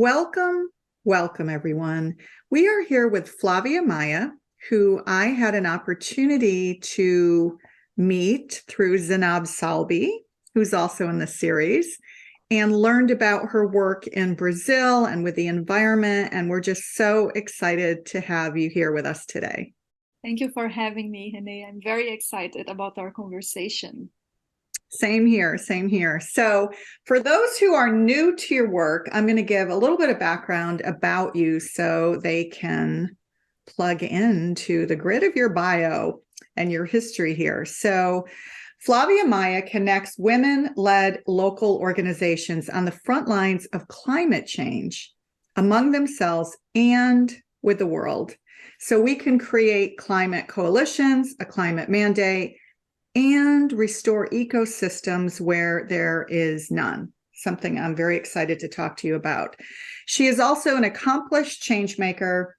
Welcome, welcome everyone. We are here with Flavia Maia, who I had an opportunity to meet through Zainab Salbi, who's also in the series, and learned about her work in Brazil and with the environment. And we're just so excited to have you here with us today. Thank you for having me, Renee. I'm very excited about our conversation. Same here, same here. So for those who are new to your work, I'm going to give a little bit of background about you so they can plug into the grid of your bio and your history here. So Flavia Maia connects women-led local organizations on the front lines of climate change among themselves and with the world. So we can create climate coalitions, a climate mandate, and restore ecosystems where there is none, something I'm very excited to talk to you about. She is also an accomplished change maker,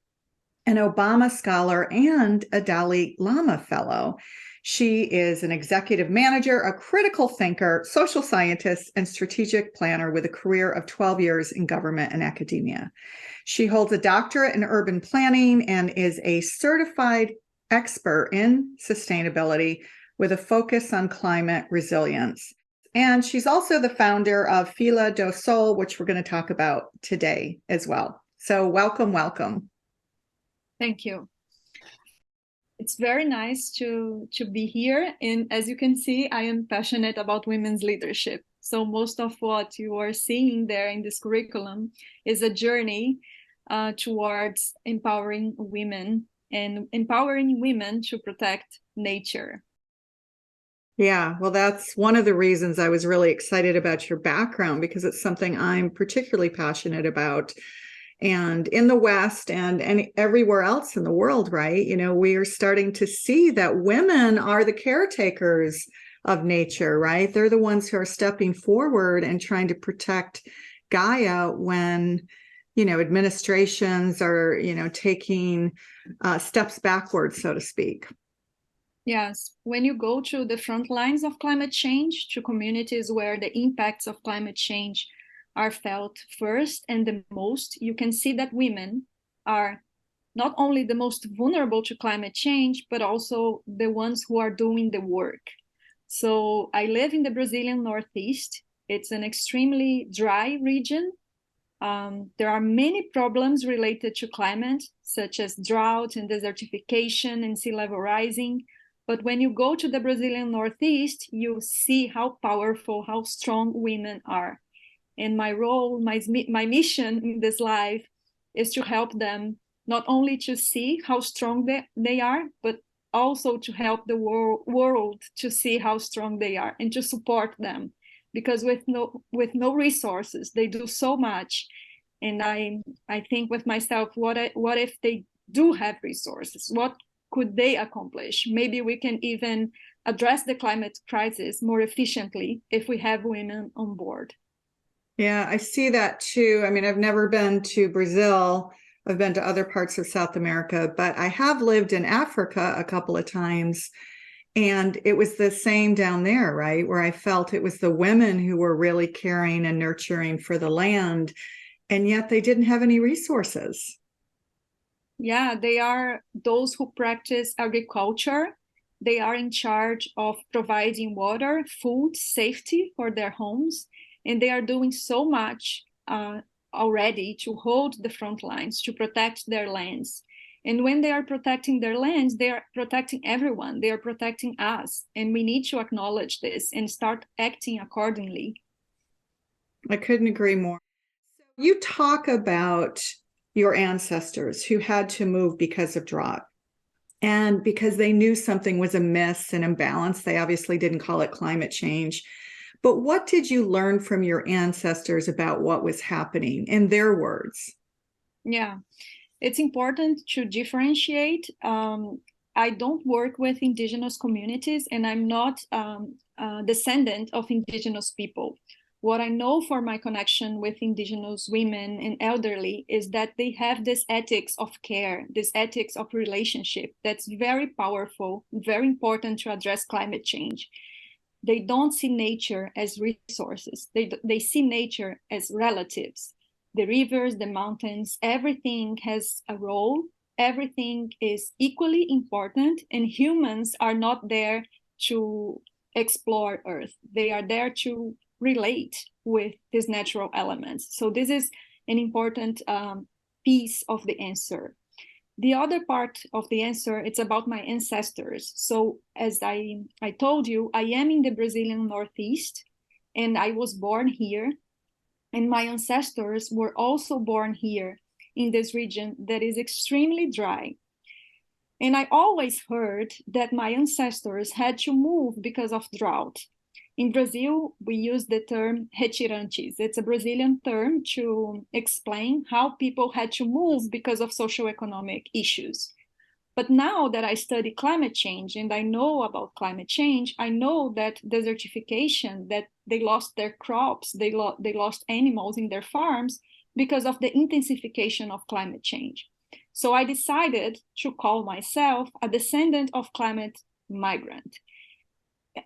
an Obama scholar, and a Dalai Lama Fellow. She is an executive manager, a critical thinker, social scientist, and strategic planner with a career of 12 years in government and academia. She holds a doctorate in urban planning and is a certified expert in sustainability with a focus on climate resilience. And she's also the founder of Fila do Sol, which we're going to talk about today as well. So welcome, welcome. Thank you. It's very nice to be here. And as you can see, I am passionate about women's leadership. So most of what you are seeing there in this curriculum is a journey towards empowering women and empowering women to protect nature. Yeah, well, that's one of the reasons I was really excited about your background, because it's something I'm particularly passionate about. And in the West and everywhere else in the world, right? You know, we are starting to see that women are the caretakers of nature, right? They're the ones who are stepping forward and trying to protect Gaia when, you know, administrations are, you know, taking steps backwards, so to speak. Yes, when you go to the front lines of climate change, to communities where the impacts of climate change are felt first and the most, you can see that women are not only the most vulnerable to climate change, but also the ones who are doing the work. So I live in the Brazilian Northeast. It's an extremely dry region. There are many problems related to climate, such as drought and desertification and sea level rising. But when you go to the Brazilian Northeast, you see how powerful, how strong women are. And my role, my mission in this life is to help them not only to see how strong they are, but also to help the world to see how strong they are and to support them. Because with no resources, they do so much. And I think with myself, what if they do have resources? What could they accomplish? Maybe we can even address the climate crisis more efficiently if we have women on board. Yeah, I see that too. I mean, I've never been to Brazil. I've been to other parts of South America, but I have lived in Africa a couple of times. And it was the same down there, right? Where I felt it was the women who were really caring and nurturing for the land, and yet they didn't have any resources. Yeah, they are those who practice agriculture. They are in charge of providing water, food, safety for their homes. And they are doing so much already to hold the front lines, to protect their lands. And when they are protecting their lands, they are protecting everyone. They are protecting us. And we need to acknowledge this and start acting accordingly. I couldn't agree more. You talk about your ancestors who had to move because of drought. And because they knew something was amiss and imbalanced, they obviously didn't call it climate change. But what did you learn from your ancestors about what was happening, in their words? Yeah, it's important to differentiate. I don't work with indigenous communities, and I'm not a descendant of indigenous people. What I know for my connection with indigenous women and elderly is that they have this ethics of care, this ethics of relationship that's very powerful, very important to address climate change. They don't see nature as resources. They see nature as relatives. the rivers, the mountains, everything has a role. Everything is equally important, and humans are not there to explore Earth. They are there to relate with these natural elements. So this is an important piece of the answer. The other part of the answer, it's about my ancestors. So as I told you, I am in the Brazilian Northeast, and I was born here. And my ancestors were also born here in this region that is extremely dry. And I always heard that my ancestors had to move because of drought. In Brazil, we use the term retirantes. It's a Brazilian term to explain how people had to move because of socioeconomic issues. But now that I study climate change and I know about climate change, I know that desertification, that they lost their crops, they lost animals in their farms because of the intensification of climate change. So I decided to call myself a descendant of climate migrant.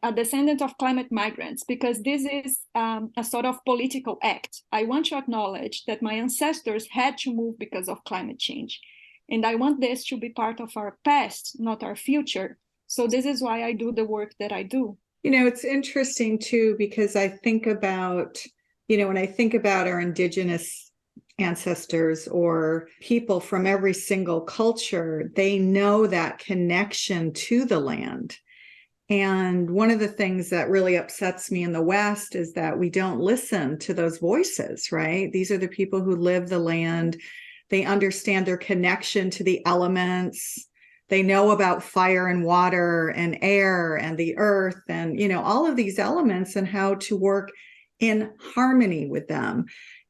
A descendant of climate migrants, because this is a sort of political act. I want to acknowledge that my ancestors had to move because of climate change. And I want this to be part of our past, not our future. So this is why I do the work that I do. You know, it's interesting too, because I think about, when I think about our indigenous ancestors or people from every single culture, they know that connection to the land. And one of the things that really upsets me in the West is that we don't listen to those voices, right? These are the people who live the land. They understand their connection to the elements. They know about fire and water and air and the earth and, all of these elements and how to work in harmony with them.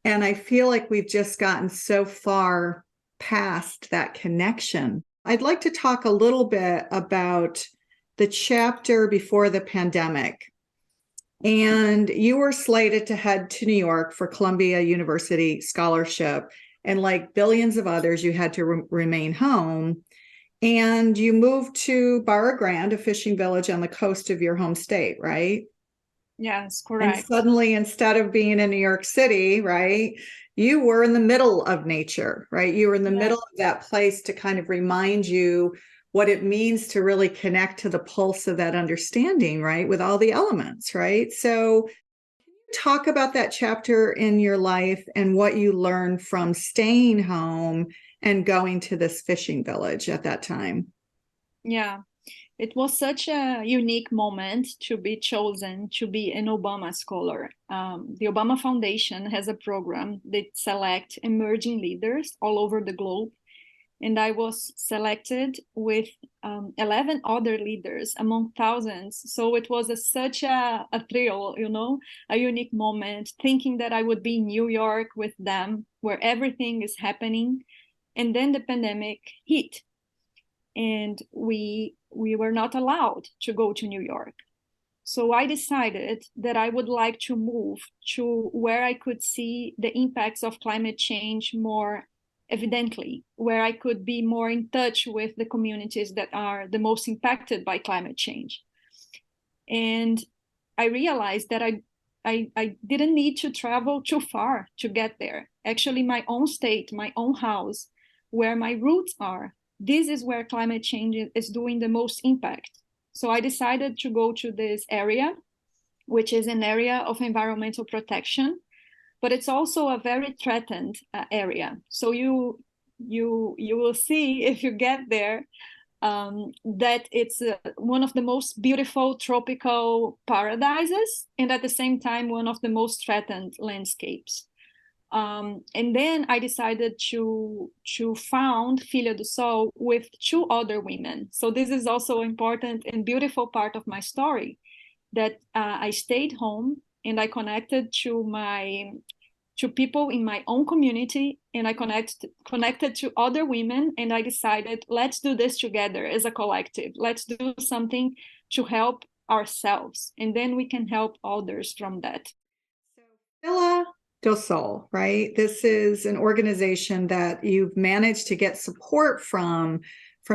And I feel like we've just gotten so far past that connection. I'd like to talk a little bit about the chapter before the pandemic. And you were slated to head to New York for Columbia University scholarship. And like billions of others, you had to remain home. And you moved to Barra Grande, a fishing village on the coast of your home state, right? Yes, correct. And suddenly, instead of being in New York City, right, you were in the middle of nature, right? You were in the middle of that place to kind of remind you what it means to really connect to the pulse of that understanding, right, with all the elements, right? So can you talk about that chapter in your life and what you learned from staying home and going to this fishing village at that time? Yeah, it was such a unique moment to be chosen to be an Obama scholar. The Obama Foundation has a program that selects emerging leaders all over the globe. And I was selected with 11 other leaders among thousands. So it was such a thrill, a unique moment, thinking that I would be in New York with them, where everything is happening. And then the pandemic hit. And we were not allowed to go to New York. So I decided that I would like to move to where I could see the impacts of climate change more evidently, where I could be more in touch with the communities that are the most impacted by climate change. And I realized that I didn't need to travel too far to get there. Actually, my own state, my own house, where my roots are, this is where climate change is doing the most impact. So I decided to go to this area, which is an area of environmental protection, but it's also a very threatened area. So you will see if you get there that it's one of the most beautiful tropical paradises, and at the same time one of the most threatened landscapes. And then I decided to found Filha do Sol with 2 other women. So this is also an important and beautiful part of my story, that I stayed home and I connected to people in my own community, and I connected to other women, and I decided, let's do this together as a collective. Let's do something to help ourselves, and then we can help others from that. So Filha do Sol, right? This is an organization that you've managed to get support from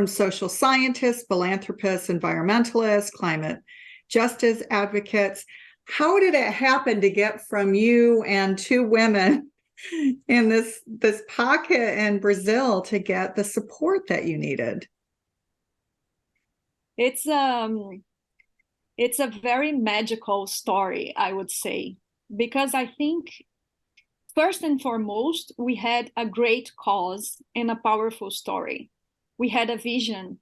social scientists, philanthropists, environmentalists, climate justice advocates. How did it happen to get from you and 2 women in this pocket in Brazil to get the support that you needed? It's a very magical story, I would say, because I think first and foremost, we had a great cause and a powerful story. We had a vision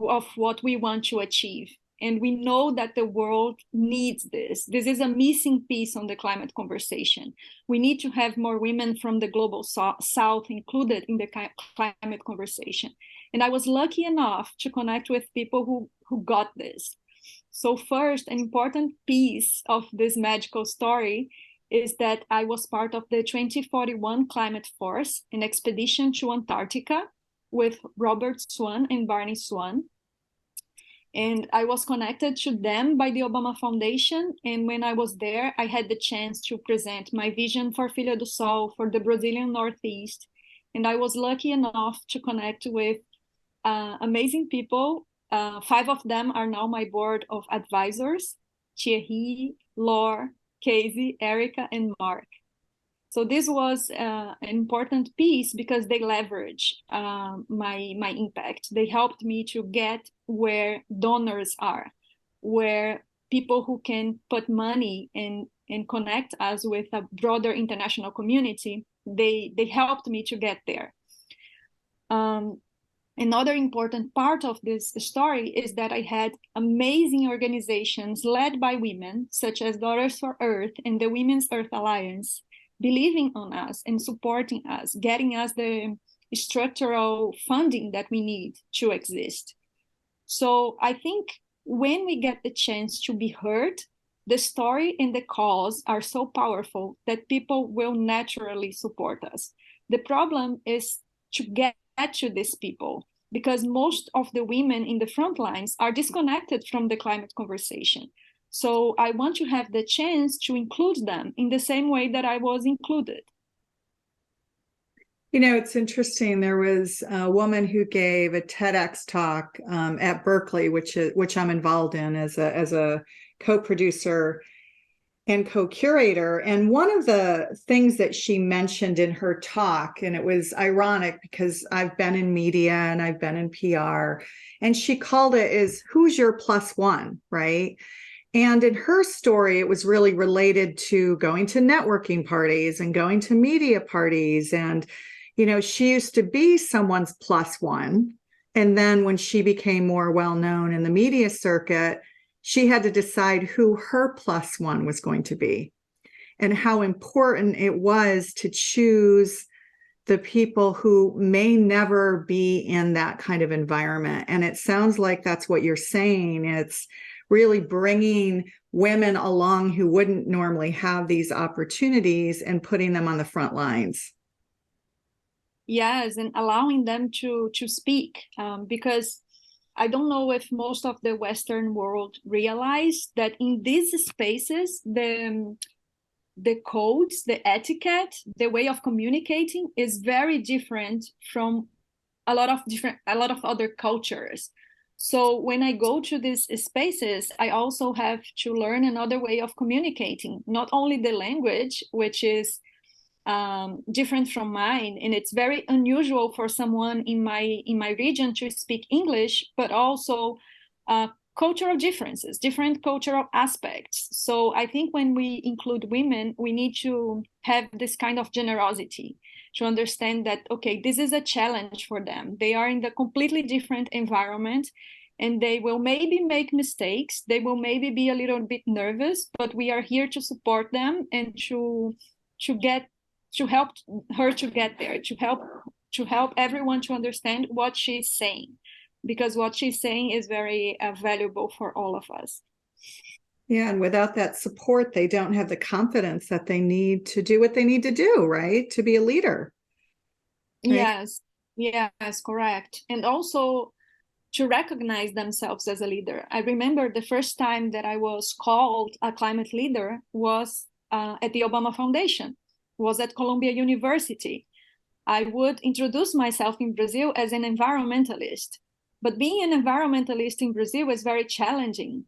of what we want to achieve. And we know that the world needs this. This is a missing piece on the climate conversation. We need to have more women from the global south included in the climate conversation. And I was lucky enough to connect with people who got this. So first, an important piece of this magical story is that I was part of the 2041 Climate Force, an expedition to Antarctica with Robert Swan and Barney Swan. And I was connected to them by the Obama Foundation. And when I was there, I had the chance to present my vision for Filha do Sol, for the Brazilian Northeast. And I was lucky enough to connect with amazing people. 5 of them are now my board of advisors: Thierry, Laure, Casey, Erica, and Mark. So this was an important piece because they leverage my impact. They helped me to get where donors are, where people who can put money and connect us with a broader international community. They helped me to get there. Another important part of this story is that I had amazing organizations led by women, such as Daughters for Earth and the Women's Earth Alliance, believing on us and supporting us, getting us the structural funding that we need to exist. So I think when we get the chance to be heard, the story and the cause are so powerful that people will naturally support us. The problem is to get to these people, because most of the women in the front lines are disconnected from the climate conversation. So I want to have the chance to include them in the same way that I was included. You know, it's interesting. There was a woman who gave a TEDx talk at Berkeley, which I'm involved in as a co-producer and co-curator. And one of the things that she mentioned in her talk, and it was ironic because I've been in media and I've been in PR, and she called it is who's your plus one, right? And in her story, it was really related to going to networking parties and going to media parties. And, you know, she used to be someone's plus one. And then when she became more well-known in the media circuit, she had to decide who her plus one was going to be and how important it was to choose the people who may never be in that kind of environment. And it sounds like that's what you're saying. It's really bringing women along who wouldn't normally have these opportunities and putting them on the front lines. Yes, and allowing them to speak, because I don't know if most of the Western world realize that in these spaces, the codes, the etiquette, the way of communicating is very different from a lot of other cultures. So when I go to these spaces, I also have to learn another way of communicating, not only the language, which is different from mine, and it's very unusual for someone in my region to speak English, but also cultural differences, different cultural aspects. So I think when we include women, we need to have this kind of generosity to understand that, okay, this is a challenge for them. They are in a completely different environment, and they will maybe make mistakes. They will maybe be a little bit nervous, but we are here to support them and to help her to get there, to help everyone to understand what she's saying, because what she's saying is very valuable for all of us. Yeah, and without that support, they don't have the confidence that they need to do what they need to do, right? To be a leader. Right? Yes, correct. And also to recognize themselves as a leader. I remember the first time that I was called a climate leader was at the Obama Foundation, was at Columbia University. I would introduce myself in Brazil as an environmentalist, but being an environmentalist in Brazil is very challenging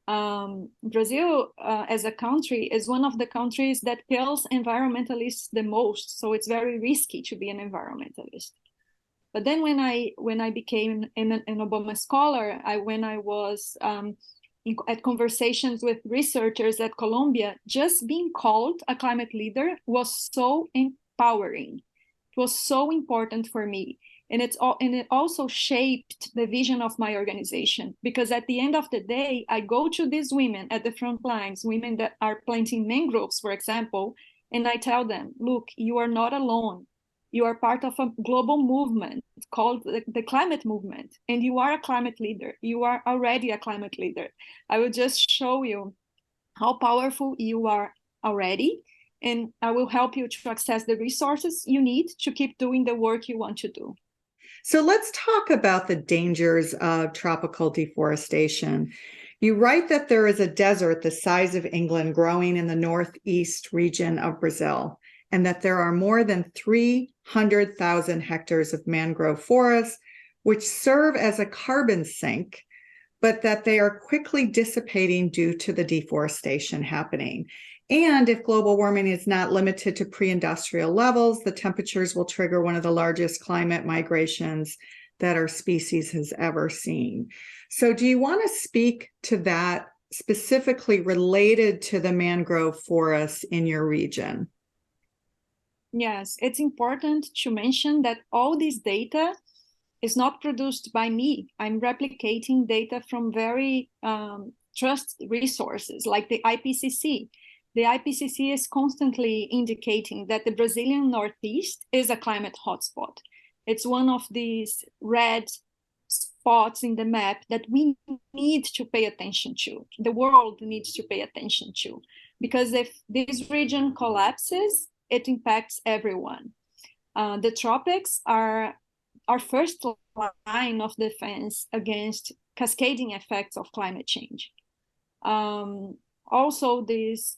Brazil, as a country, is one of the countries that kills environmentalists the most. So it's very risky to be an environmentalist. But then when I became an Obama scholar, when I was at conversations with researchers at Columbia, just being called a climate leader was so empowering. It was so important for me. And it also shaped the vision of my organization, because at the end of the day, I go to these women at the front lines, women that are planting mangroves, for example, and I tell them, look, you are not alone. You are part of a global movement called the climate movement, and you are a climate leader. You are already a climate leader. I will just show you how powerful you are already, and I will help you to access the resources you need to keep doing the work you want to do. So let's talk about the dangers of tropical deforestation. You write that there is a desert the size of England growing in the northeast region of Brazil, and that there are more than 300,000 hectares of mangrove forests, which serve as a carbon sink, but that they are quickly dissipating due to the deforestation happening. And if global warming is not limited to pre-industrial levels, the temperatures will trigger one of the largest climate migrations that our species has ever seen. So do you want to speak to that specifically related to the mangrove forests in your region? Yes, it's important to mention that all this data is not produced by me. I'm replicating data from very trusted resources like the IPCC. The IPCC is constantly indicating that the Brazilian Northeast is a climate hotspot. It's one of these red spots in the map that we need to pay attention to. The world needs to pay attention to, because if this region collapses, it impacts everyone. The tropics are our first line of defense against cascading effects of climate change. Also,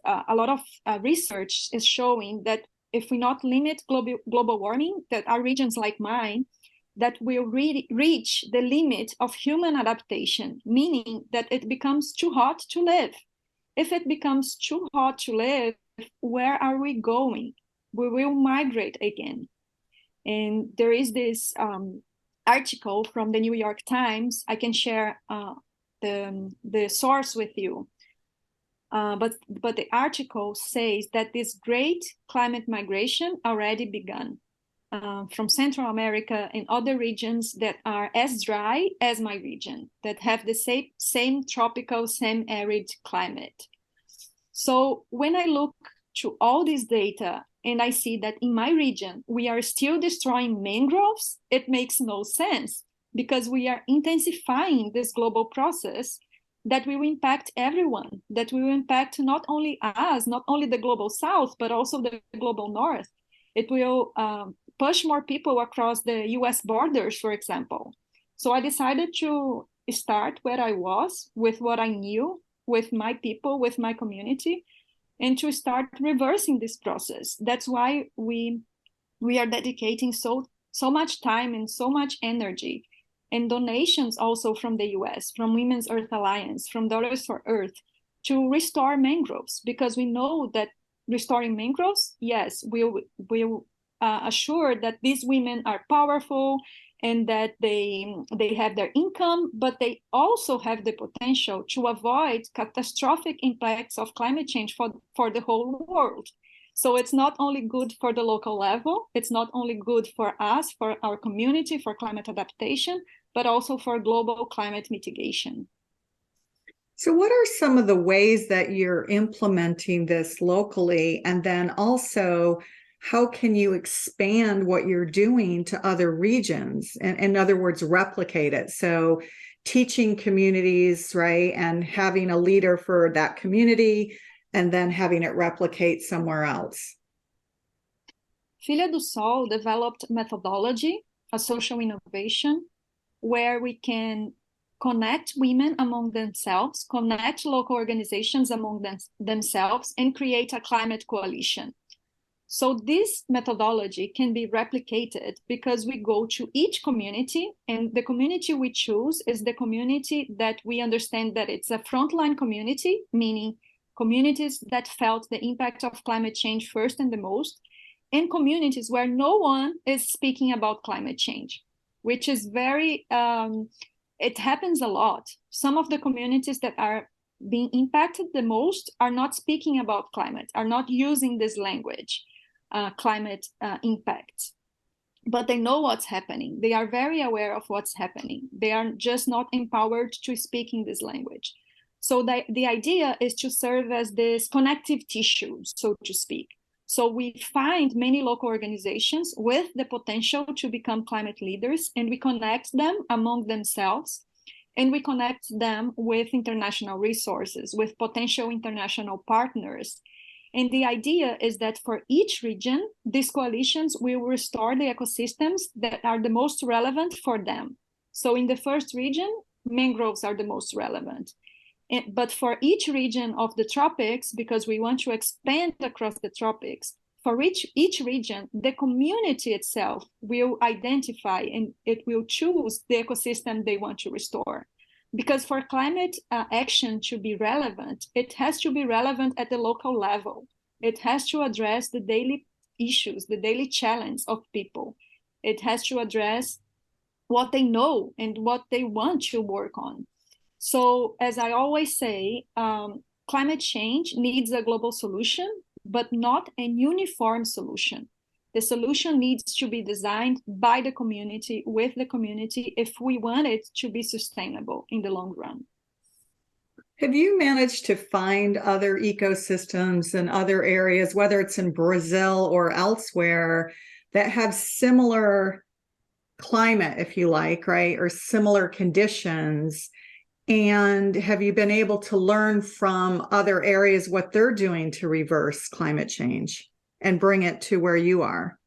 a lot of research is showing that if we not limit global warming, that our regions like mine, that will reach the limit of human adaptation, meaning that it becomes too hot to live. If it becomes too hot to live, where are we going? We will migrate again. And there is this article from the New York Times. I can share the source with you. But the article says that this great climate migration already begun from Central America and other regions that are as dry as my region, that have the same tropical, same arid climate. So when I look to all this data and I see that in my region, we are still destroying mangroves, it makes no sense, because we are intensifying this global process that will impact everyone, that will impact not only us, not only the global south, but also the global north. It will push more people across the US borders, for example. So I decided to start where I was, with what I knew, with my people, with my community, and to start reversing this process. That's why we are dedicating so much time and so much energy, and donations also from the US, from Women's Earth Alliance, from Daughters for Earth, to restore mangroves, because we know that restoring mangroves, yes, will assure that these women are powerful and that they have their income, but they also have the potential to avoid catastrophic impacts of climate change for the whole world. So it's not only good for the local level, it's not only good for us, for our community, for climate adaptation, but also for global climate mitigation. So what are some of the ways that you're implementing this locally? And then also, how can you expand what you're doing to other regions? And in other words, replicate it. So teaching communities, right? And having a leader for that community, and then having it replicate somewhere else. Filha do Sol developed methodology, a social innovation, where we can connect women among themselves, connect local organizations among themselves, and create a climate coalition. So this methodology can be replicated because we go to each community, and the community we choose is the community that we understand that it's a frontline community, meaning communities that felt the impact of climate change first and the most, and communities where no one is speaking about climate change, which is very, it happens a lot. Some of the communities that are being impacted the most are not speaking about climate, are not using this language. Climate impacts, but they know what's happening. They are very aware of what's happening. They are just not empowered to speak in this language. So the idea is to serve as this connective tissue, so to speak. So we find many local organizations with the potential to become climate leaders, and we connect them among themselves, and we connect them with international resources, with potential international partners. And the idea is that for each region, these coalitions will restore the ecosystems that are the most relevant for them. So in the first region, mangroves are the most relevant. But for each region of the tropics, because we want to expand across the tropics, for each region, the community itself will identify and it will choose the ecosystem they want to restore. Because for climate action to be relevant, it has to be relevant at the local level. It has to address the daily issues, the daily challenge of people. It has to address what they know and what they want to work on. So, as I always say, climate change needs a global solution, but not a uniform solution. The solution needs to be designed by the community, with the community, if we want it to be sustainable in the long run. Have you managed to find other ecosystems and other areas, whether it's in Brazil or elsewhere, that have similar climate, if you like, right, or similar conditions? And have you been able to learn from other areas what they're doing to reverse climate change and bring it to where you are?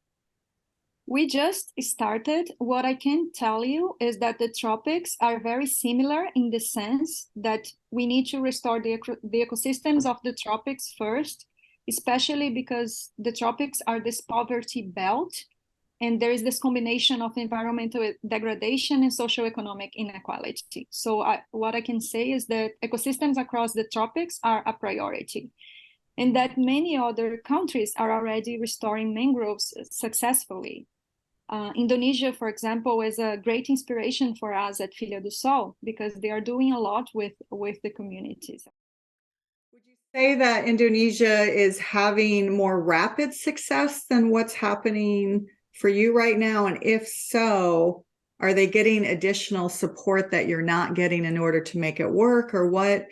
We just started. What I can tell you is that the tropics are very similar in the sense that we need to restore the ecosystems of the tropics first, especially because the tropics are this poverty belt, and there is this combination of environmental degradation and socioeconomic inequality. So what I can say is that ecosystems across the tropics are a priority, and that many other countries are already restoring mangroves successfully. Indonesia, for example, is a great inspiration for us at Filha do Sol because they are doing a lot with the communities. Would you say that Indonesia is having more rapid success than what's happening for you right now? And if so, are they getting additional support that you're not getting in order to make it work? Or what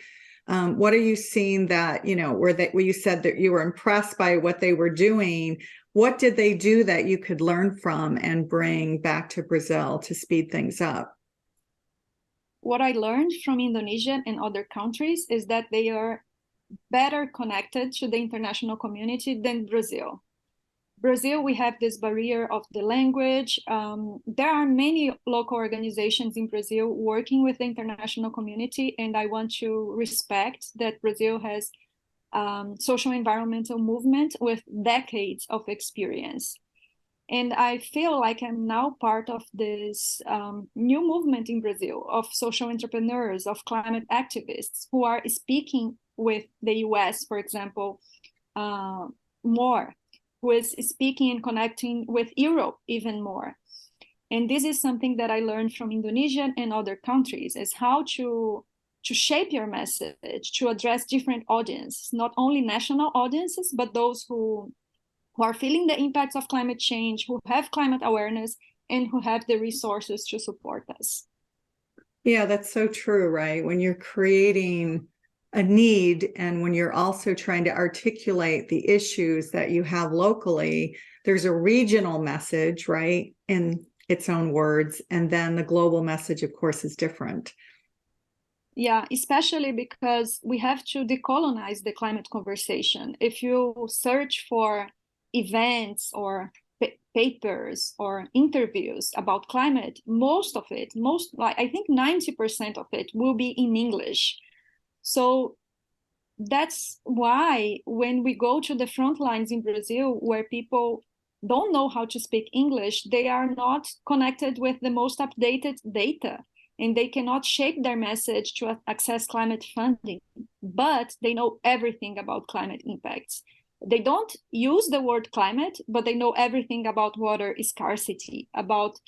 are you seeing that, where you said that you were impressed by what they were doing? What did they do that you could learn from and bring back to Brazil to speed things up? What I learned from Indonesia and other countries is that they are better connected to the international community than Brazil. Brazil, we have this barrier of the language. There are many local organizations in Brazil working with the international community, and I want to respect that Brazil has social environmental movement with decades of experience. And I feel like I'm now part of this new movement in Brazil of social entrepreneurs, of climate activists who are speaking with the US, for example, more, who is speaking and connecting with Europe even more. And this is something that I learned from Indonesia and other countries, is how to shape your message, to address different audiences, not only national audiences, but those who are feeling the impacts of climate change, who have climate awareness, and who have the resources to support us. Yeah, that's so true, right? When you're creating a need and when you're also trying to articulate the issues that you have locally, there's a regional message, right, in its own words, and then the global message, of course, is different. Yeah, especially because we have to decolonize the climate conversation. If you search for events or papers or interviews about climate, most of it, I think 90% of it will be in English. So that's why when we go to the front lines in Brazil, where people don't know how to speak English, they are not connected with the most updated data, and they cannot shape their message to access climate funding, but they know everything about climate impacts. They don't use the word climate, but they know everything about water scarcity, about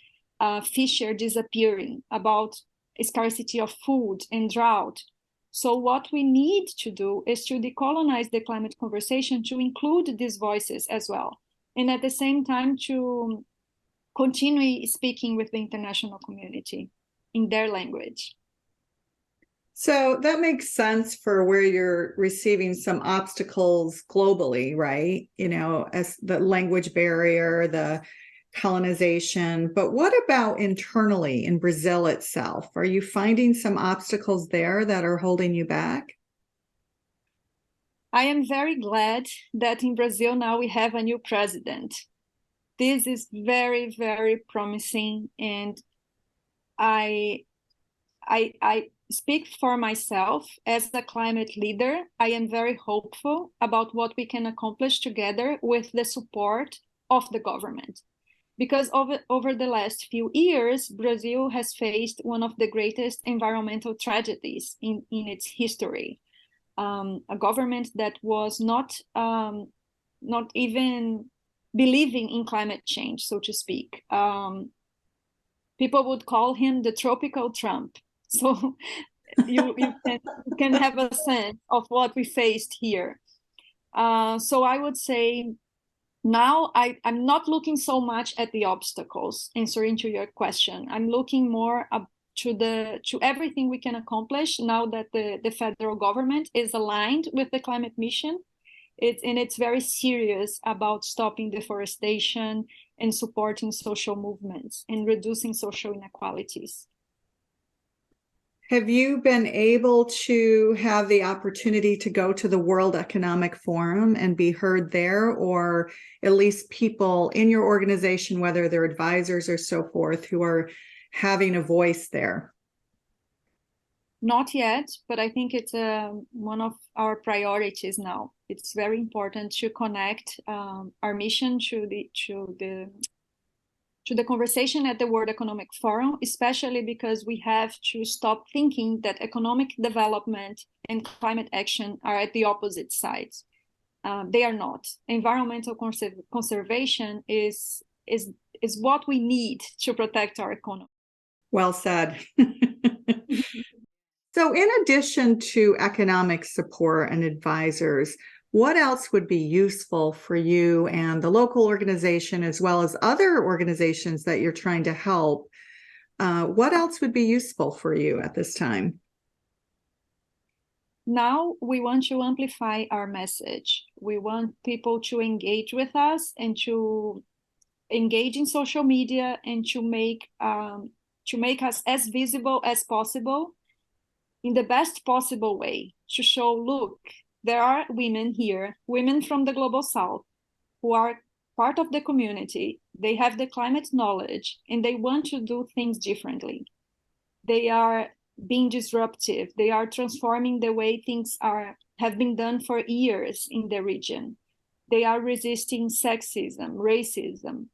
fish are disappearing, about scarcity of food and drought. So what we need to do is to decolonize the climate conversation to include these voices as well. And at the same time, to continue speaking with the international community in their language. So that makes sense for where you're receiving some obstacles globally, right? You know, as the language barrier, the colonization. But what about internally in Brazil itself? Are you finding some obstacles there that are holding you back? I am very glad that in Brazil now we have a new president. This is very, very promising, and I speak for myself as a climate leader. I am very hopeful about what we can accomplish together with the support of the government. Because over the last few years, Brazil has faced one of the greatest environmental tragedies in its history. A government that was not even believing in climate change, so to speak. People would call him the tropical Trump. So you can have a sense of what we faced here. So I would say now I'm not looking so much at the obstacles, answering to your question. I'm looking more to everything we can accomplish now that the federal government is aligned with the climate mission. It's very serious about stopping deforestation and supporting social movements and reducing social inequalities. Have you been able to have the opportunity to go to the World Economic Forum and be heard there, or at least people in your organization, whether they're advisors or so forth, who are having a voice there? Not yet, but I think it's one of our priorities now. It's very important to connect our mission to the conversation at the World Economic Forum, especially because we have to stop thinking that economic development and climate action are at the opposite sides. They are not. Environmental conservation is what we need to protect our economy. Well said. So in addition to economic support and advisors, what else would be useful for you and the local organization, as well as other organizations that you're trying to help? What else would be useful for you at this time? Now we want to amplify our message. We want people to engage with us and to engage in social media and to make us as visible as possible in the best possible way, to show, look, there are women here, women from the global south, who are part of the community. They have the climate knowledge and they want to do things differently. They are being disruptive. They are transforming the way things have been done for years in the region. They are resisting sexism, racism.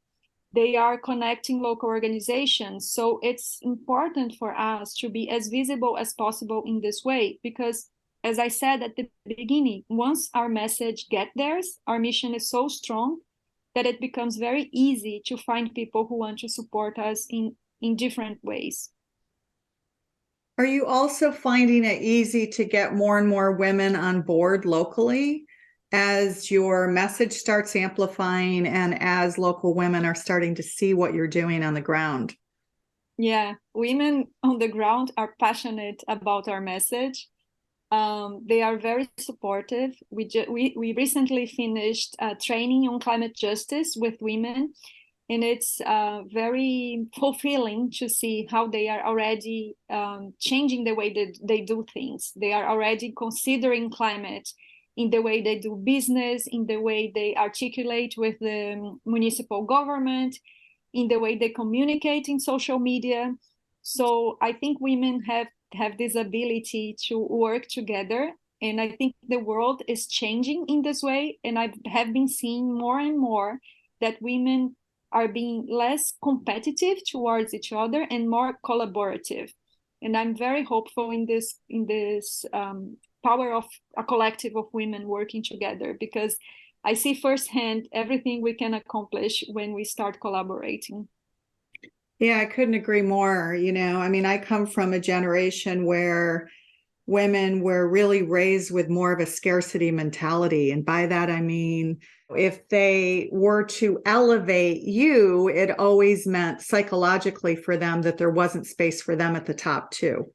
They are connecting local organizations. So it's important for us to be as visible as possible in this way, because as I said at the beginning, once our message gets there, our mission is so strong that it becomes very easy to find people who want to support us in different ways. Are you also finding it easy to get more and more women on board locally as your message starts amplifying and as local women are starting to see what you're doing on the ground? Yeah, women on the ground are passionate about our message. They are very supportive. We recently finished training on climate justice with women, and it's very fulfilling to see how they are already changing the way that they do things. They are already considering climate in the way they do business, in the way they articulate with the municipal government, in the way they communicate in social media. So I think women have this ability to work together And I think the world is changing in this way. And I have been seeing more and more that women are being less competitive towards each other and more collaborative. And I'm very hopeful in this power of a collective of women working together, because I see firsthand everything we can accomplish when we start collaborating. Yeah, I couldn't agree more. I mean, I come from a generation where women were really raised with more of a scarcity mentality. And by that, I mean, if they were to elevate you, it always meant psychologically for them that there wasn't space for them at the top, too.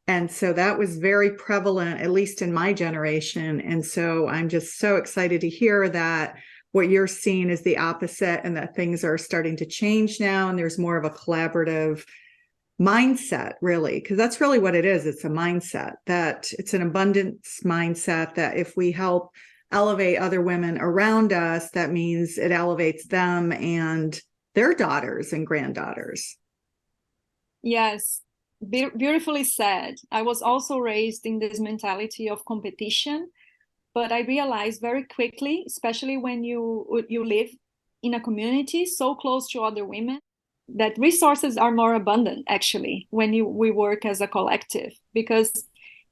And so that was very prevalent, at least in my generation. And so I'm just so excited to hear that what you're seeing is the opposite, and that things are starting to change now. And there's more of a collaborative mindset, really, because that's really what it is. It's a mindset, that it's an abundance mindset, that if we help elevate other women around us, that means it elevates them and their daughters and granddaughters. Yes, beautifully said. I was also raised in this mentality of competition, but I realized very quickly, especially when you live in a community so close to other women, that resources are more abundant actually when we work as a collective. Because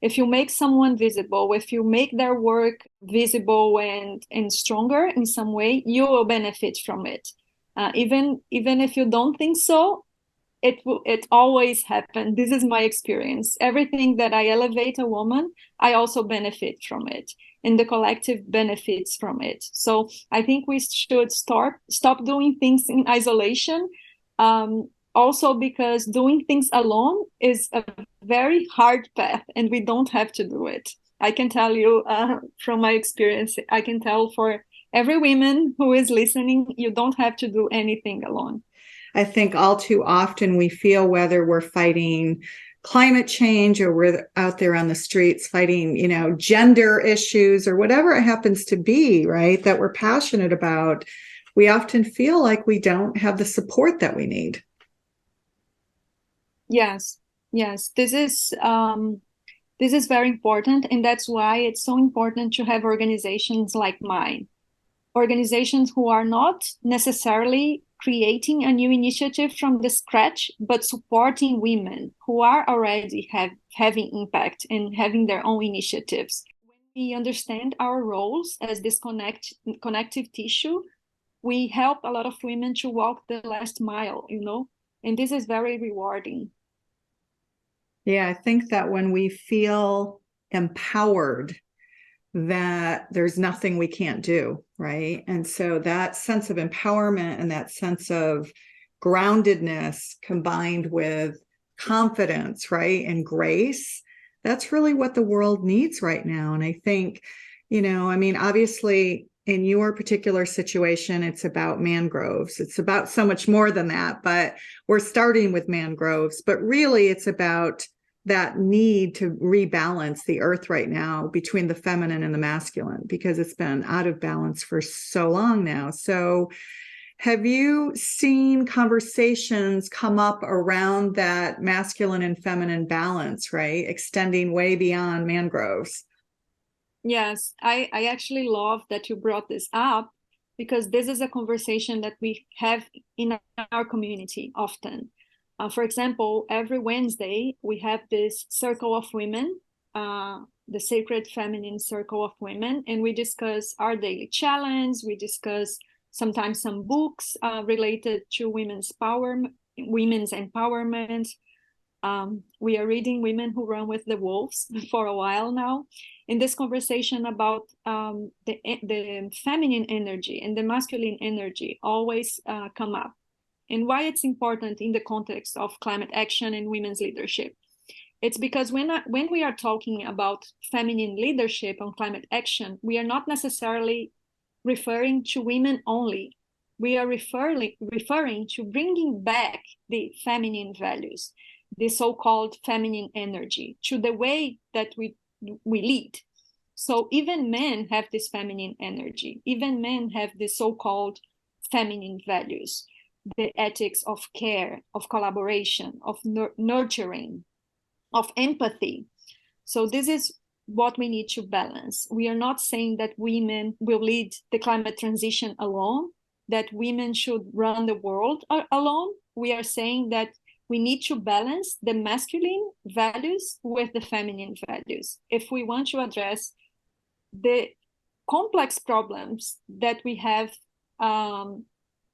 if you make someone visible, if you make their work visible and stronger in some way, you will benefit from it. Even if you don't think so, it always happens. This is my experience. Everything that I elevate a woman, I also benefit from it, and the collective benefits from it. So I think we should stop doing things in isolation. Also, because doing things alone is a very hard path, and we don't have to do it. I can tell you from my experience, I can tell for every woman who is listening, you don't have to do anything alone. I think all too often we feel, whether we're fighting climate change or we're out there on the streets fighting, gender issues or whatever it happens to be, right, that we're passionate about, we often feel like we don't have the support that we need. Yes, yes, this is very important, and that's why it's so important to have organizations like mine. Organizations who are not necessarily creating a new initiative from the scratch, but supporting women who are already having impact and having their own initiatives. When we understand our roles as this connective tissue, we help a lot of women to walk the last mile, and this is very rewarding. Yeah, I think that when we feel empowered, that there's nothing we can't do, right? And so that sense of empowerment and that sense of groundedness combined with confidence, right, and grace, that's really what the world needs right now. And I think, I mean, obviously in your particular situation, it's about mangroves. It's about so much more than that, but we're starting with mangroves. But really, it's about that need to rebalance the earth right now between the feminine and the masculine, because it's been out of balance for so long now. So have you seen conversations come up around that masculine and feminine balance, right, extending way beyond mangroves? Yes, I actually love that you brought this up, because this is a conversation that we have in our community often. For example, every Wednesday, we have this circle of women, the Sacred Feminine Circle of Women, and we discuss our daily challenge. We discuss sometimes some books related to women's empowerment. We are reading Women Who Run with the Wolves for a while now. In this conversation about the feminine energy and the masculine energy always come up, and why it's important in the context of climate action and women's leadership. It's because when we are talking about feminine leadership on climate action, we are not necessarily referring to women only. We are referring to bringing back the feminine values, the so-called feminine energy, to the way that we lead. So even men have this feminine energy. Even men have the so-called feminine values, the ethics of care, of collaboration, of nurturing, of empathy. So this is what we need to balance. We are not saying that women will lead the climate transition alone, that women should run the world alone. We are saying that we need to balance the masculine values with the feminine values if we want to address the complex problems that we have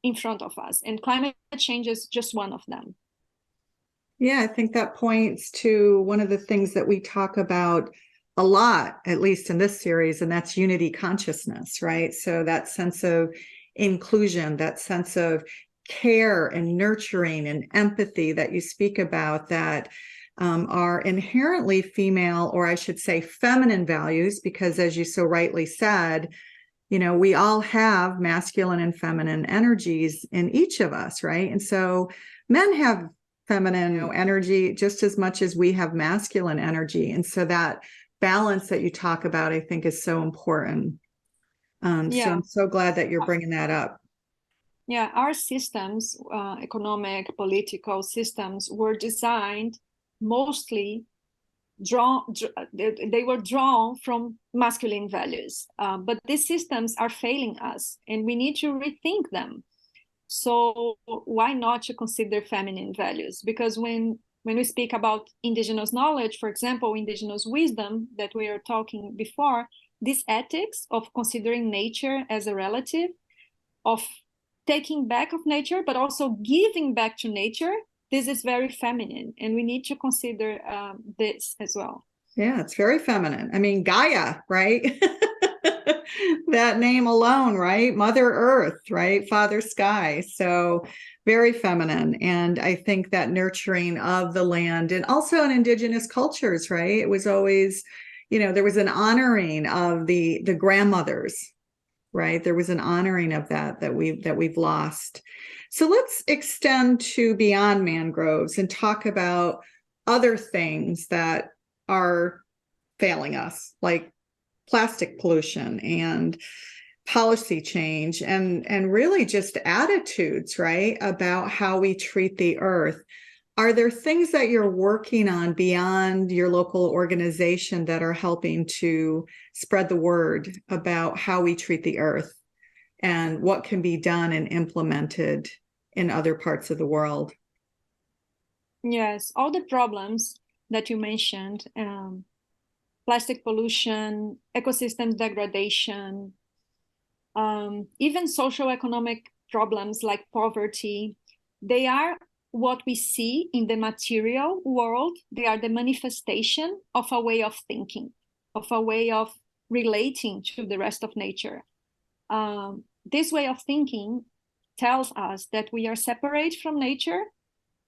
in front of us. And climate change is just one of them. Yeah, I think that points to one of the things that we talk about a lot, at least in this series, and that's unity consciousness, right? So that sense of inclusion, that sense of care and nurturing and empathy that you speak about, that are inherently female, or I should say feminine values, because as you so rightly said, you know, we all have masculine and feminine energies in each of us, right? And so men have feminine energy just as much as we have masculine energy. And so that balance that you talk about, I think, is so important. So I'm so glad that you're bringing that up. Yeah, our systems, economic, political systems, were designed mostly they were drawn from masculine values, but these systems are failing us and we need to rethink them. So why not to consider feminine values? Because when we speak about indigenous knowledge, for example, indigenous wisdom that we were talking before, this ethics of considering nature as a relative, of taking back of nature, but also giving back to nature, this is very feminine, and we need to consider this as well. Yeah, it's very feminine. I mean, Gaia, right? That name alone, right? Mother Earth, right? Father Sky. So very feminine. And I think that nurturing of the land, and also in indigenous cultures, right? It was always, you know, there was an honoring of the grandmothers, right? There was an honoring of that we've lost. So let's extend to beyond mangroves and talk about other things that are failing us, like plastic pollution and policy change, and really just attitudes, right, about how we treat the earth. Are there things that you're working on beyond your local organization that are helping to spread the word about how we treat the earth and what can be done and implemented in other parts of the world? Yes, all the problems that you mentioned, plastic pollution, ecosystem degradation, even social economic problems like poverty, they are what we see in the material world. They are the manifestation of a way of thinking, of a way of relating to the rest of nature. This way of thinking tells us that we are separate from nature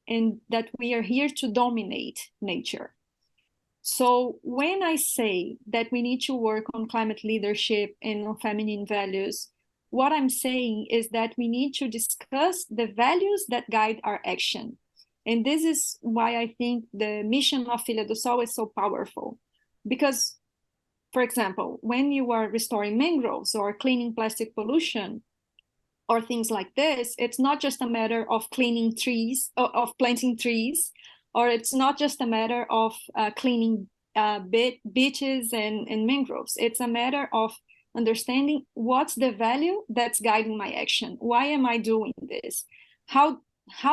and that we are here to dominate nature. So when I say that we need to work on climate leadership and on feminine values, what I'm saying is that we need to discuss the values that guide our action. And this is why I think the mission of Filha do Sol is so powerful. Because, for example, when you are restoring mangroves or cleaning plastic pollution or things like this, it's not just a matter of cleaning trees, of planting trees, or it's not just a matter of cleaning beaches and mangroves. It's a matter of understanding what's the value that's guiding my action. Why am I doing this? How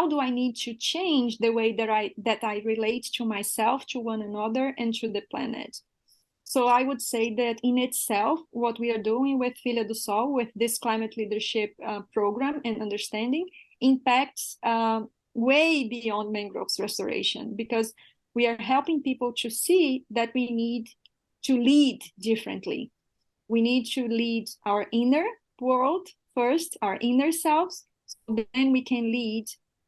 do I need to change the way that I relate to myself, to one another, and to the planet? So I would say that in itself, what we are doing with Filha do Sol, with this climate leadership program and understanding, impacts way beyond mangroves restoration, because we are helping people to see that we need to lead differently. We need to lead our inner world first, our inner selves, so then we can lead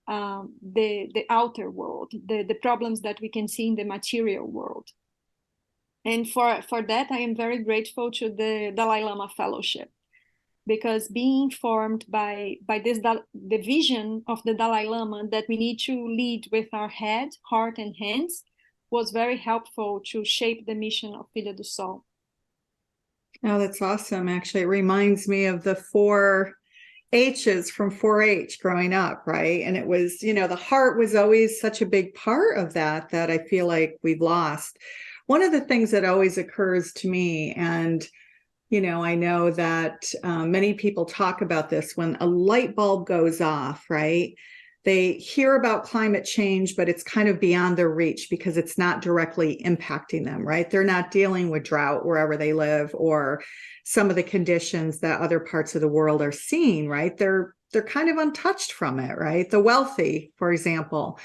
the outer world, the problems that we can see in the material world. And for that, I am very grateful to the Dalai Lama Fellowship, because being informed by this the vision of the Dalai Lama that we need to lead with our head, heart, and hands was very helpful to shape the mission of Filha do Sol. Oh, that's awesome. Actually, it reminds me of the 4 H's from 4-H growing up, right? And it was, you know, the heart was always such a big part of that I feel like we've lost. one of the things that always occurs to me, and I know that many people talk about this, when a light bulb goes off, right? They hear about climate change, but it's kind of beyond their reach because it's not directly impacting them, right? They're not dealing with drought wherever they live, or some of the conditions that other parts of the world are seeing, right? They're kind of untouched from it, right? The wealthy, for example.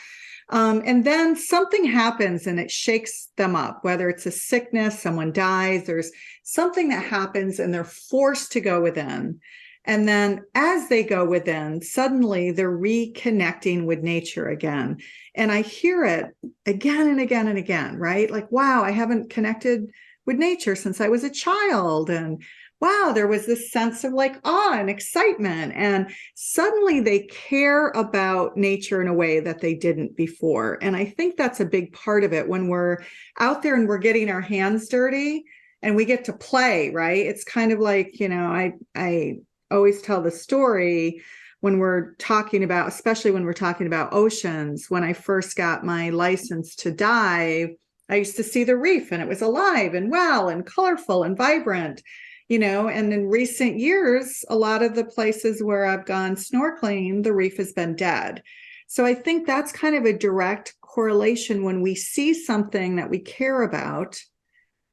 And then something happens and it shakes them up, whether it's a sickness, someone dies, there's something that happens and they're forced to go within. And then as they go within, suddenly they're reconnecting with nature again. And I hear it again and again and again, right? Like, wow, I haven't connected with nature since I was a child. And wow, there was this sense of like awe and excitement. And suddenly they care about nature in a way that they didn't before. And I think that's a big part of it when we're out there and we're getting our hands dirty and we get to play, right? It's kind of like, I always tell the story when we're talking about, especially when we're talking about oceans. When I first got my license to dive, I used to see the reef and it was alive and well and colorful and vibrant. And in recent years, a lot of the places where I've gone snorkeling, the reef has been dead. So I think that's kind of a direct correlation. When we see something that we care about,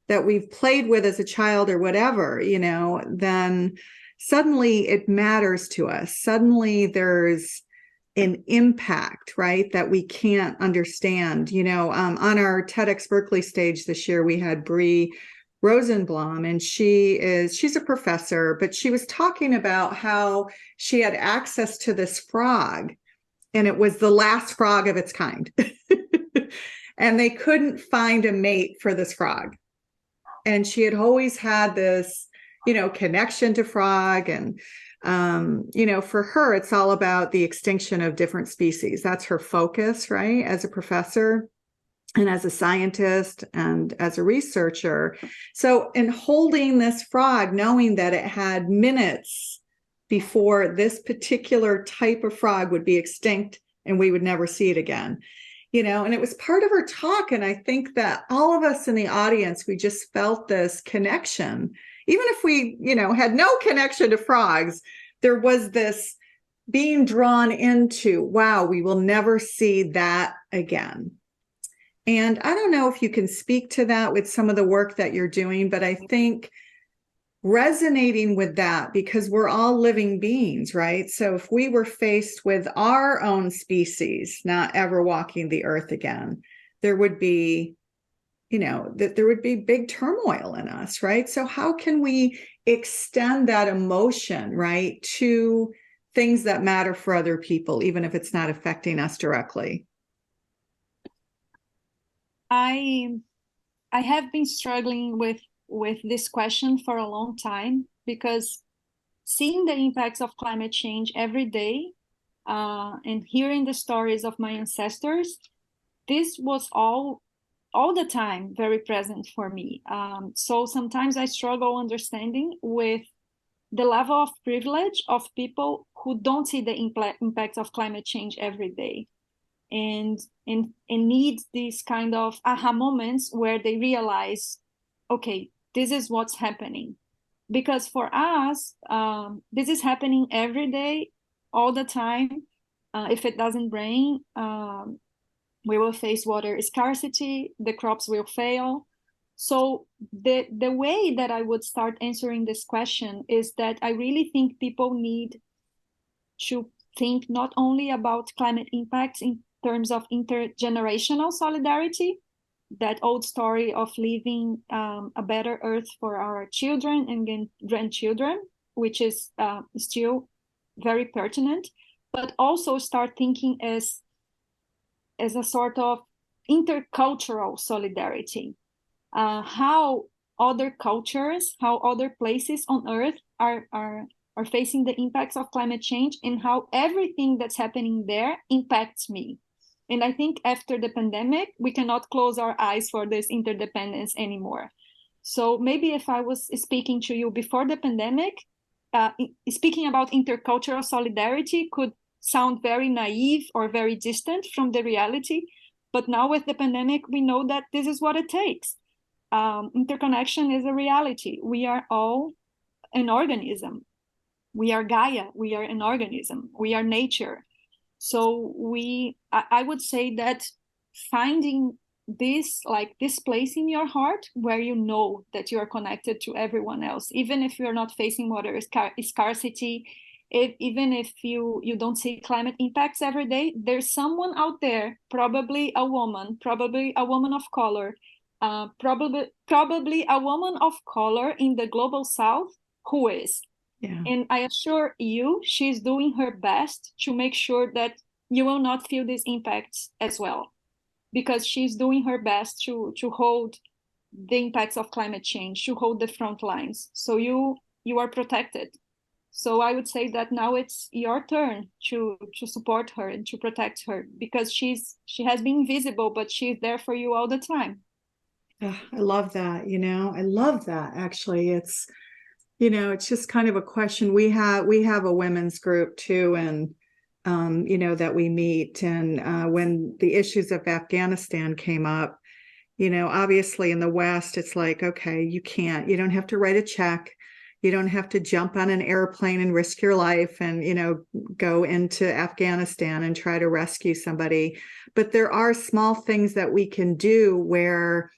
that we've played with as a child or whatever, then suddenly it matters to us. Suddenly there's an impact, right, that we can't understand. On our TEDx Berkeley stage this year, we had Bree Rosenblum, and she's a professor, but she was talking about how she had access to this frog, and it was the last frog of its kind. And they couldn't find a mate for this frog. And she had always had this, connection to frog. And, for her, it's all about the extinction of different species. That's her focus, right, as a professor and as a scientist and as a researcher. So in holding this frog, knowing that it had minutes before this particular type of frog would be extinct and we would never see it again, and it was part of her talk. And I think that all of us in the audience, we just felt this connection. Even if we, had no connection to frogs, there was this being drawn into, wow, we will never see that again. And I don't know if you can speak to that with some of the work that you're doing, but I think resonating with that, because we're all living beings, right? So if we were faced with our own species not ever walking the earth again, there would be, there would be big turmoil in us, right? So how can we extend that emotion, right, to things that matter for other people, even if it's not affecting us directly? I have been struggling with this question for a long time, because seeing the impacts of climate change every day and hearing the stories of my ancestors, this was all the time very present for me. So sometimes I struggle understanding with the level of privilege of people who don't see the impacts of climate change every day, and need these kind of aha moments where they realize, okay, this is what's happening. Because for us, this is happening every day, all the time. If it doesn't rain, we will face water scarcity, the crops will fail. So the way that I would start answering this question is that I really think people need to think not only about climate impacts in terms of intergenerational solidarity, that old story of leaving a better earth for our children and grandchildren, which is still very pertinent, but also start thinking as a sort of intercultural solidarity. How other cultures, how other places on earth are facing the impacts of climate change, and how everything that's happening there impacts me. And I think after the pandemic, we cannot close our eyes for this interdependence anymore. So maybe if I was speaking to you before the pandemic, speaking about intercultural solidarity could sound very naive or very distant from the reality. But now with the pandemic, we know that this is what it takes. interconnection is a reality. We are all an organism. We are Gaia. We are an organism. We are nature. So I would say that finding this place in your heart where you know that you are connected to everyone else, even if you're not facing water scarcity, even if you don't see climate impacts every day, there's someone out there, probably a woman of color, probably a woman of color in the global south who is. Yeah. And I assure you, she's doing her best to make sure that you will not feel these impacts as well, because she's doing her best to hold the impacts of climate change, to hold the front lines. So you are protected. So I would say that now it's your turn to support her and to protect her, because she has been invisible, but she's there for you all the time. I love that. I love that. Actually, it's just kind of a question. We have a women's group too, and that we meet. And when the issues of Afghanistan came up, obviously in the West, it's like, okay, you don't have to write a check. You don't have to jump on an airplane and risk your life and, go into Afghanistan and try to rescue somebody. But there are small things that we can do where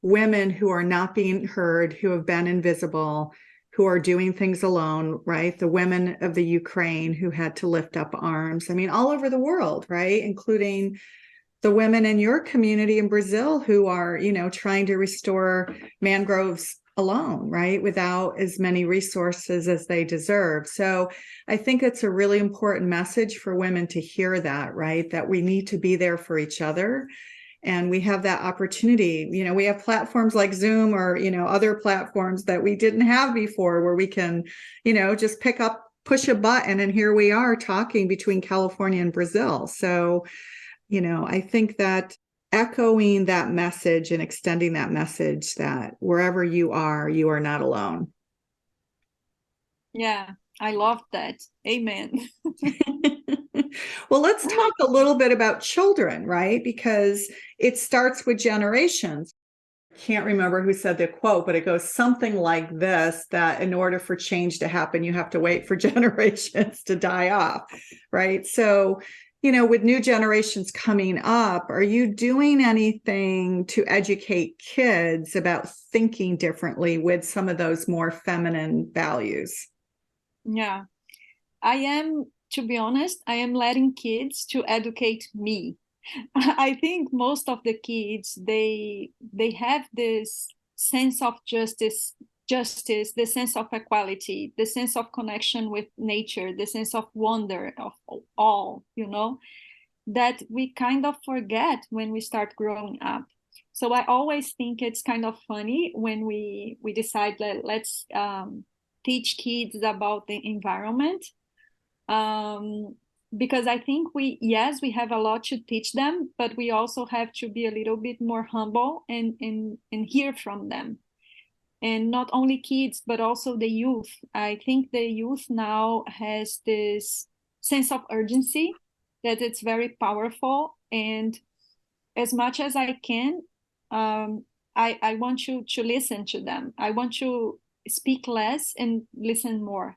women who are not being heard, who have been invisible, who are doing things alone, right? The women of the Ukraine who had to lift up arms. I mean, all over the world, right? Including the women in your community in Brazil who are, trying to restore mangroves alone, right? Without as many resources as they deserve. So I think it's a really important message for women to hear that, right? That we need to be there for each other. And we have that opportunity. We have platforms like Zoom or, other platforms that we didn't have before where we can, just push a button and here we are talking between California and Brazil. So, I think that echoing that message and extending that message that wherever you are not alone. Yeah, I love that. Amen. Well, let's talk a little bit about children, right? Because it starts with generations. I can't remember who said the quote, but it goes something like this, that in order for change to happen, you have to wait for generations to die off, right? So, with new generations coming up, are you doing anything to educate kids about thinking differently with some of those more feminine values? Yeah, I am, to be honest, I am letting kids to educate me. I think most of the kids, they have this sense of justice, the sense of equality, the sense of connection with nature, the sense of wonder of all, that we kind of forget when we start growing up. So I always think it's kind of funny when we decide that let's teach kids about the environment. Because I think we have a lot to teach them, but we also have to be a little bit more humble and hear from them. And not only kids, but also the youth. I think the youth now has this sense of urgency that it's very powerful. And as much as I can, I want you to listen to them. I want to speak less and listen more.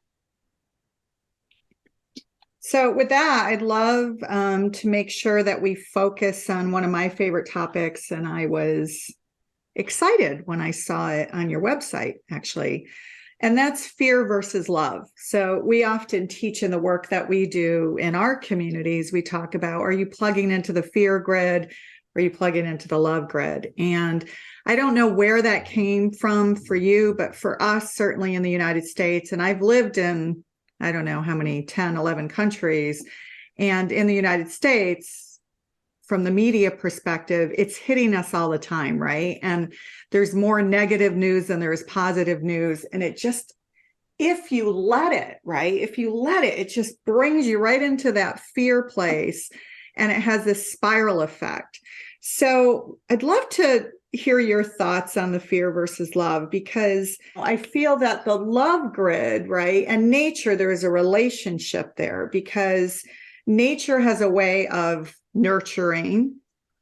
So with that, I'd love to make sure that we focus on one of my favorite topics. And I was excited when I saw it on your website, actually. And that's fear versus love. So we often teach in the work that we do in our communities, we talk about, are you plugging into the fear grid? Or are you plugging into the love grid? And I don't know where that came from for you, but for us, certainly in the United States, and I've lived in, I don't know how many, 10, 11 countries. And in the United States, from the media perspective, it's hitting us all the time, right? And there's more negative news than there is positive news. And it just, if you let it, right? If you let it, it just brings you right into that fear place. And it has this spiral effect. So I'd love to hear your thoughts on the fear versus love, because I feel that the love grid, right, and nature, there is a relationship there, because nature has a way of nurturing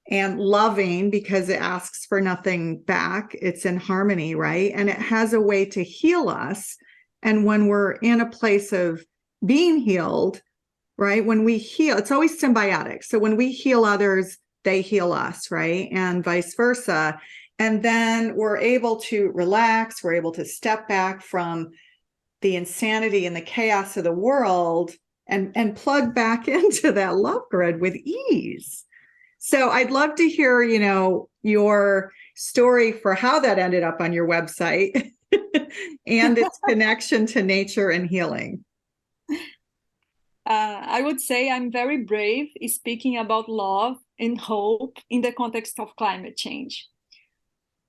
and loving because it asks for nothing back. It's in harmony, right? And it has a way to heal us. And when we're in a place of being healed, right? When we heal, it's always symbiotic. So when we heal others, they heal us, right? And vice versa. And then we're able to relax. We're able to step back from the insanity and the chaos of the world and plug back into that love grid with ease. So I'd love to hear, your story for how that ended up on your website and its connection to nature and healing. I would say I'm very brave speaking about love and hope in the context of climate change.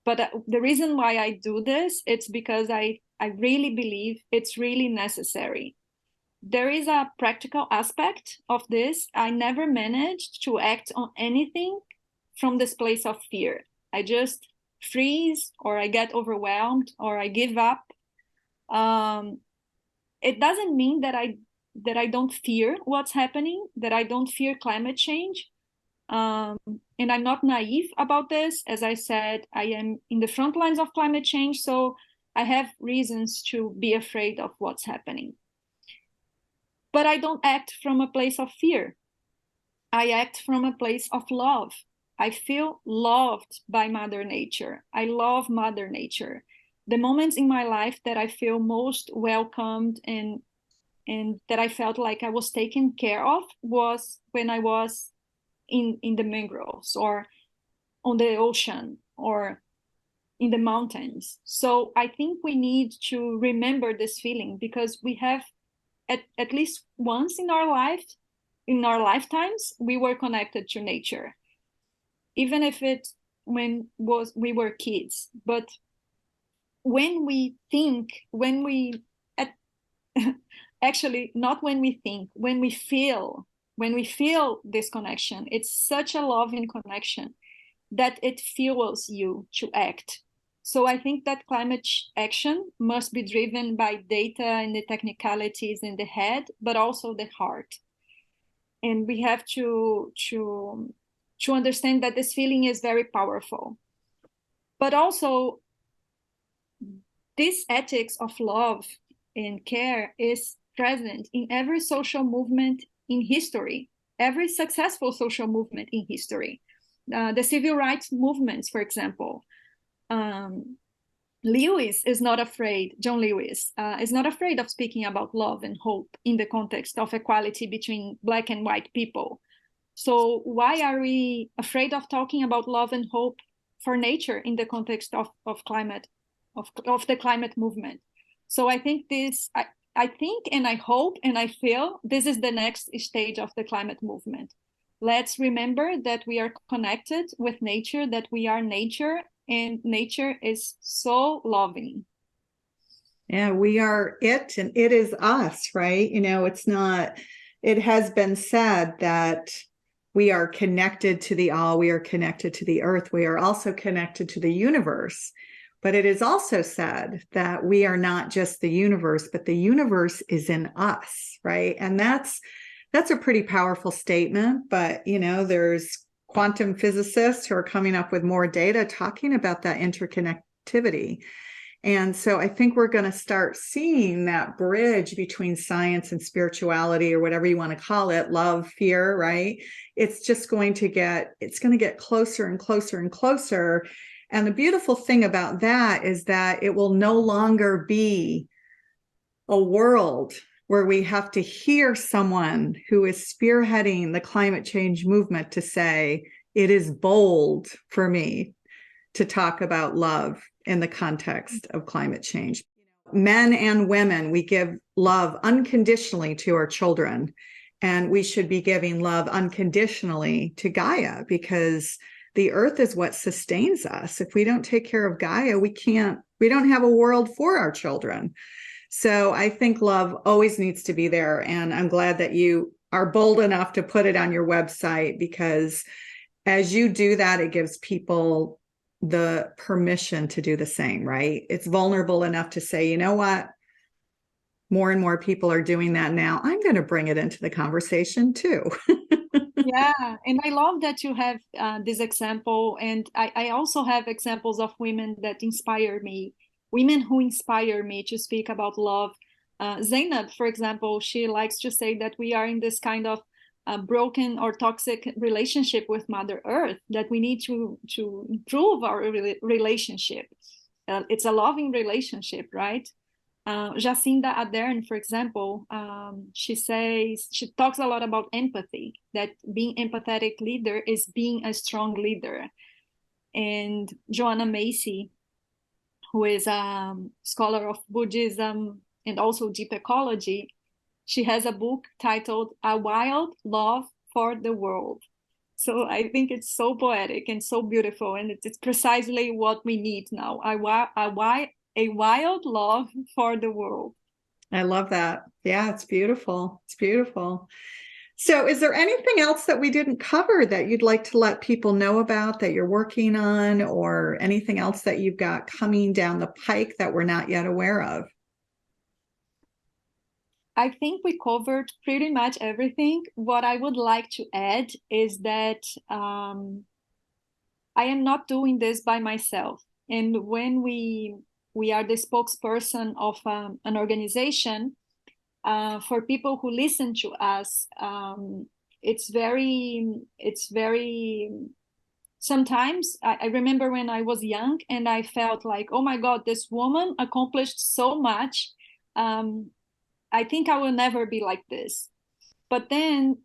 But the reason why I do this, it's because I really believe it's really necessary. There is a practical aspect of this. I never managed to act on anything from this place of fear. I just freeze, or I get overwhelmed, or I give up. It doesn't mean that I don't fear what's happening, that I don't fear climate change. And I'm not naive about this. As I said, I am in the front lines of climate change, so I have reasons to be afraid of what's happening. But I don't act from a place of fear. I act from a place of love. I feel loved by Mother Nature. I love Mother Nature. The moments in my life that I feel most welcomed and that I felt like I was taken care of was when I was in the mangroves or on the ocean or in the mountains. So I think we need to remember this feeling, because we have at least once in our lifetimes, we were connected to nature, even if we were kids. But actually not when we think, when we feel this connection, it's such a loving connection that it fuels you to act. So I think that climate action must be driven by data and the technicalities in the head, but also the heart. And we have to understand that this feeling is very powerful. But also, this ethics of love and care is present in every social movement in history, every successful social movement in history. The civil rights movements, for example. John Lewis is not afraid of speaking about love and hope in the context of equality between Black and white people. So why are we afraid of talking about love and hope for nature in the context of climate, of the climate movement? So I think I think and I hope and I feel this is the next stage of the climate movement. Let's remember that we are connected with nature, that we are nature, and nature is so loving. Yeah, we are it and it is us, right? It has been said that we are connected to the all, we are connected to the earth, we are also connected to the universe. But it is also said that we are not just the universe, but the universe is in us, right? And that's a pretty powerful statement. But, there's quantum physicists who are coming up with more data talking about that interconnectivity. And so I think we're going to start seeing that bridge between science and spirituality, or whatever you want to call it, love, fear, right? It's going to get closer and closer and closer. And the beautiful thing about that is that it will no longer be a world where we have to hear someone who is spearheading the climate change movement to say, it is bold for me to talk about love in the context of climate change. Men and women, we give love unconditionally to our children, and we should be giving love unconditionally to Gaia, because the earth is what sustains us. If we don't take care of Gaia, we don't have a world for our children. So I think love always needs to be there. And I'm glad that you are bold enough to put it on your website, because as you do that, it gives people the permission to do the same, right? It's vulnerable enough to say, you know what? More and more people are doing that now. I'm going to bring it into the conversation too. Yeah, and I love that you have this example, and I also have examples of women that inspire me, women who inspire me to speak about love. Zainab, for example, she likes to say that we are in this kind of broken or toxic relationship with Mother Earth, that we need to improve our relationship. It's a loving relationship, right? Jacinda Ardern, for example, she talks a lot about empathy, that being empathetic leader is being a strong leader. And Joanna Macy, who is a scholar of Buddhism and also deep ecology, she has a book titled A Wild Love for the World. So I think it's so poetic and so beautiful, and it's precisely what we need now. A wild love for the world. I love that. Yeah, it's beautiful. It's beautiful. So, is there anything else that we didn't cover that you'd like to let people know about that you're working on, or anything else that you've got coming down the pike that we're not yet aware of? I think we covered pretty much everything. What I would like to add is that I am not doing this by myself. And when we are the spokesperson of an organization, for people who listen to us, it's very. Sometimes I remember when I was young and I felt like, oh my God, this woman accomplished so much. I think I will never be like this. But then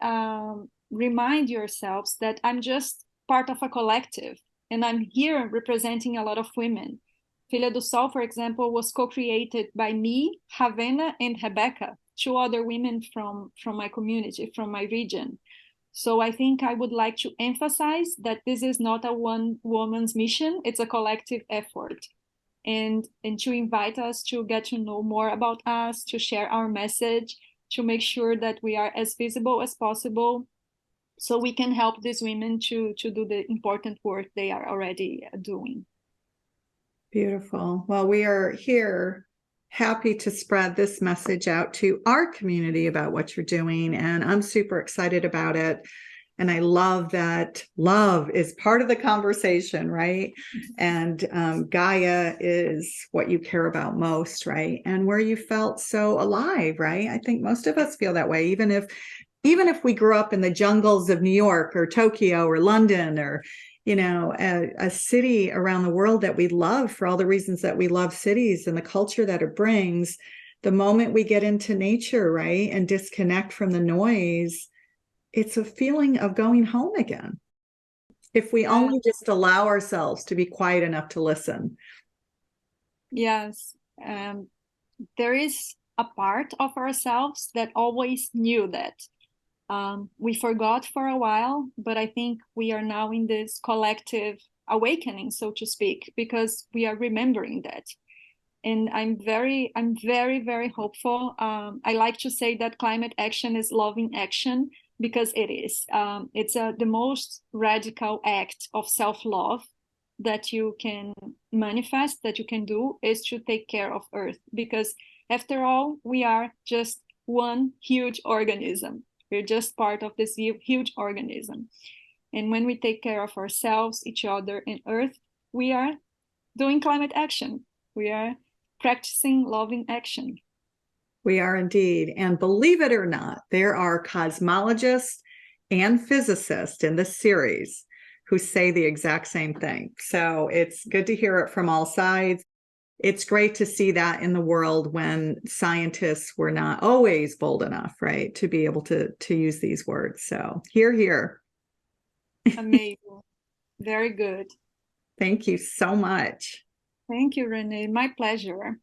remind yourselves that I'm just part of a collective, and I'm here representing a lot of women. Filha do Sol, for example, was co-created by me, Ravena, and Rebecca, two other women from my community, from my region. So I think I would like to emphasize that this is not a one woman's mission, it's a collective effort. And to invite us to get to know more about us, to share our message, to make sure that we are as visible as possible, so we can help these women to do the important work they are already doing. Beautiful. Well, we are here happy to spread this message out to our community about what you're doing, and I'm super excited about it. And I love that love is part of the conversation, right? And Gaia is what you care about most, right? And where you felt so alive, right? I think most of us feel that way, even if we grew up in the jungles of New York or Tokyo or London, or a city around the world that we love for all the reasons that we love cities and the culture that it brings. The moment we get into nature, right, and disconnect from the noise, it's a feeling of going home again. If we only just allow ourselves to be quiet enough to listen. Yes. There is a part of ourselves that always knew that. We forgot for a while, but I think we are now in this collective awakening, so to speak, because we are remembering that. And I'm very, very hopeful. I like to say that climate action is loving action, because it is. It's the most radical act of self-love that you can manifest, that you can do, is to take care of Earth. Because after all, we are just one huge organism. We're just part of this huge organism. And when we take care of ourselves, each other, and Earth, we are doing climate action. We are practicing loving action. We are indeed. And believe it or not, there are cosmologists and physicists in this series who say the exact same thing. So it's good to hear it from all sides. It's great to see that in the world when scientists were not always bold enough, right, to be able to use these words. So here. Amazing. Very good. Thank you so much. Thank you, Renee. My pleasure.